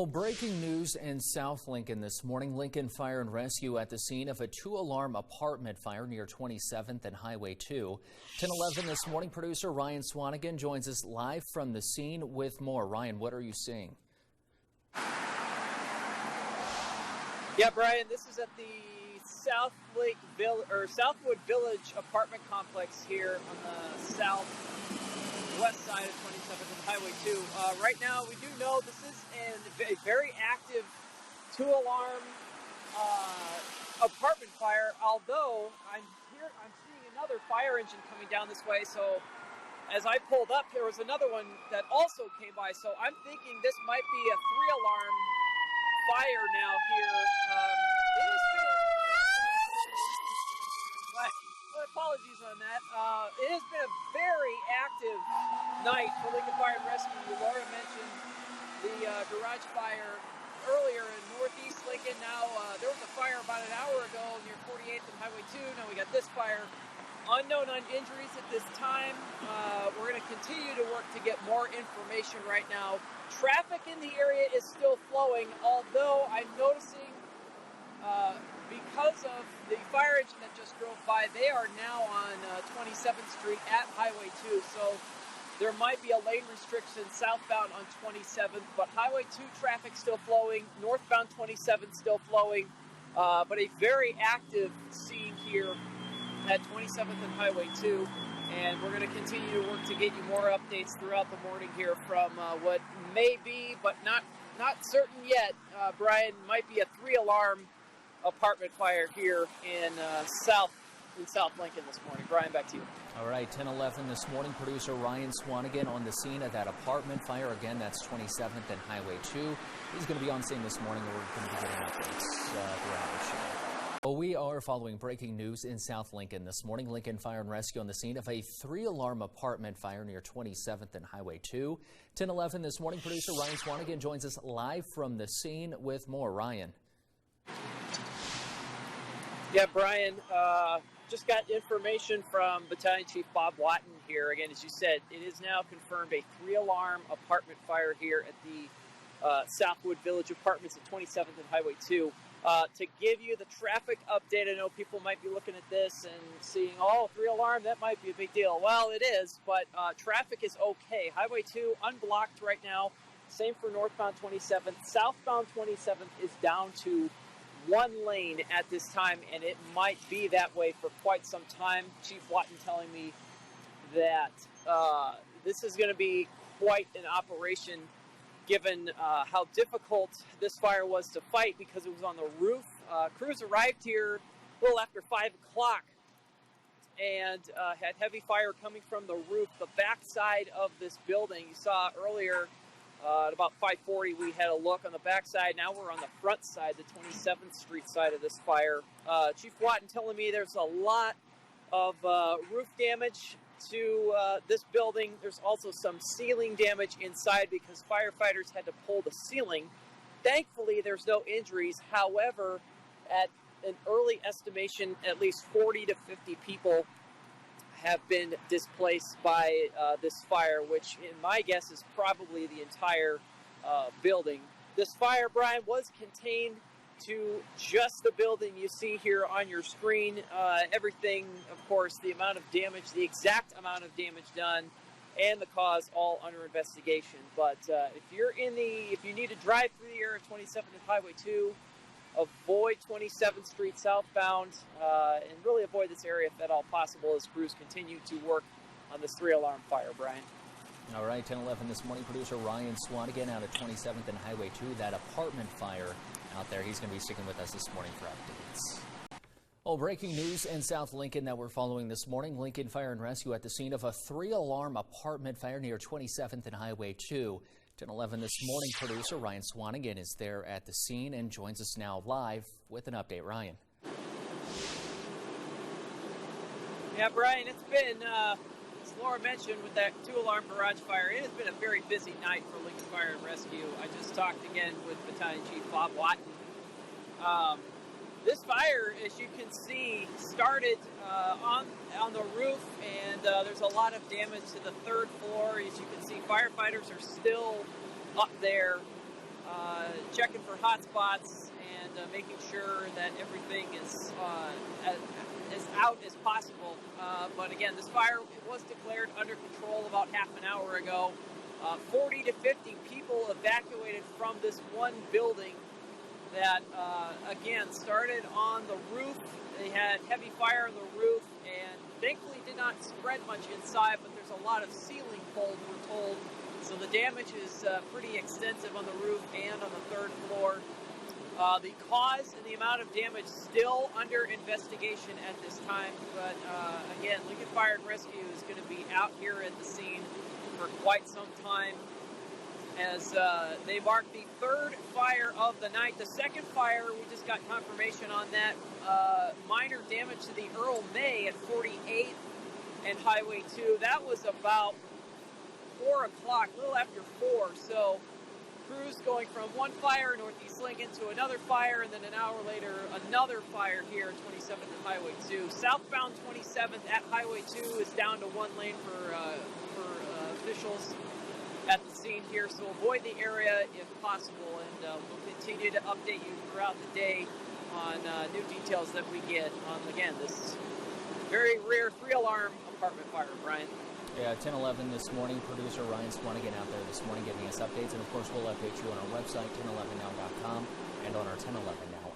Well, breaking news in South Lincoln this morning. Lincoln Fire and Rescue at the scene of a two-alarm apartment fire near 27th and Highway 2. 10:11 this morning, producer Ryan Swanigan joins us live from the scene with more. Ryan, what are you seeing? Yeah, Brian, this is at the Southwood Village apartment complex here on the southwest side of 27th and Highway 2. Right now, we do know this is a very active two-alarm apartment fire. Although I'm seeing another fire engine coming down this way. So as I pulled up, there was another one that also came by. So I'm thinking this might be a three-alarm fire now here. Apologies on that. It has been a very active night for Lincoln Fire and Rescue. Laura mentioned the garage fire earlier in northeast Lincoln. Now there was a fire about an hour ago near 48th and Highway 2. Now we got this fire. Unknown injuries at this time. We're going to continue to work to get more information right now. Traffic in the area is still flowing, although I'm noticing because of the fire engine that just drove by, they are now on 27th Street at Highway 2. So there might be a lane restriction southbound on 27th, but Highway 2 traffic still flowing, northbound 27th still flowing, but a very active scene here at 27th and Highway 2. And we're going to continue to work to get you more updates throughout the morning here from what may be, but not certain yet, Brian, might be a three-alarm apartment fire here in South Lincoln this morning. Brian, back to you. All right, 10:11 this morning. Producer Ryan Swanigan on the scene of that apartment fire. Again, that's 27th and Highway 2. He's going to be on scene this morning. We're going to be getting updates throughout the show. Well, we are following breaking news in South Lincoln this morning. Lincoln Fire and Rescue on the scene of a three-alarm apartment fire near 27th and Highway 2. 10:11 this morning. Producer Ryan Swanigan joins us live from the scene with more. Ryan. Yeah, Brian, just got information from Battalion Chief Bob Watton here. Again, as you said, it is now confirmed a three-alarm apartment fire here at the Southwood Village Apartments at 27th and Highway 2. To give you the traffic update, I know people might be looking at this and seeing, oh, three-alarm, that might be a big deal. Well, it is, but traffic is okay. Highway 2 unblocked right now. Same for northbound 27th. Southbound 27th is down to one lane at this time, and it might be that way for quite some time. Chief Watton telling me that this is going to be quite an operation given how difficult this fire was to fight because it was on the roof. Crews arrived here a little after 5 o'clock and had heavy fire coming from the roof, the backside of this building. You saw earlier at about 5:40, we had a look on the backside. Now we're on the front side, the 27th Street side of this fire. Chief Watton telling me there's a lot of roof damage to this building. There's also some ceiling damage inside because firefighters had to pull the ceiling. Thankfully, there's no injuries. However, at an early estimation, at least 40 to 50 people have been displaced by this fire, which in my guess is probably the entire building. This fire, Brian, was contained to just the building you see here on your screen. Everything, of course, the amount of damage, the exact amount of damage done, and the cause all under investigation. But if you need to drive through the area of 27th and Highway 2, avoid 27th Street southbound, and really avoid this area if at all possible as crews continue to work on this three-alarm fire, Brian. All right, 10:11 this morning. Producer Ryan Swanigan out at 27th and Highway 2, that apartment fire out there. He's going to be sticking with us this morning for updates. Well, breaking news in South Lincoln that we're following this morning. Lincoln Fire and Rescue at the scene of a three-alarm apartment fire near 27th and Highway 2. 10:11 this morning. Producer Ryan Swanigan is there at the scene and joins us now live with an update. Ryan. Yeah, Brian, it's been, as Laura mentioned, with that two-alarm garage fire, it has been a very busy night for Lincoln Fire and Rescue. I just talked again with Battalion Chief Bob Watton. This fire, as you can see, started on the roof, and there's a lot of damage to the third floor. As you can see, firefighters are still up there. checking for hot spots and making sure that everything is as out as possible. But again, this fire was declared under control about half an hour ago. 40 to 50 people evacuated from this one building that, again, started on the roof. They had heavy fire on the roof and thankfully did not spread much inside, but there's a lot of ceiling holes, we're told. So the damage is pretty extensive on the roof and on the third floor. The cause and the amount of damage still under investigation at this time. But again, Lincoln Fire and Rescue is going to be out here at the scene for quite some time as they mark the third fire of the night. The second fire, we just got confirmation on that. Minor damage to the Earl May at 48th and Highway 2. That was about 4 o'clock, a little after 4. So crews going from one fire in Northeast Lincoln to another fire, and then an hour later, another fire here at 27th and Highway 2. Southbound 27th at Highway 2 is down to one lane for officials at the scene here, so avoid the area if possible, and we'll continue to update you throughout the day on new details that we get on, again, this very rare 3-alarm apartment fire. Brian? Yeah, 10:11 this morning. Producer Ryan Swanigan out there this morning giving us updates, and of course we'll update you on our website, 1011now.com, and on our 1011 Now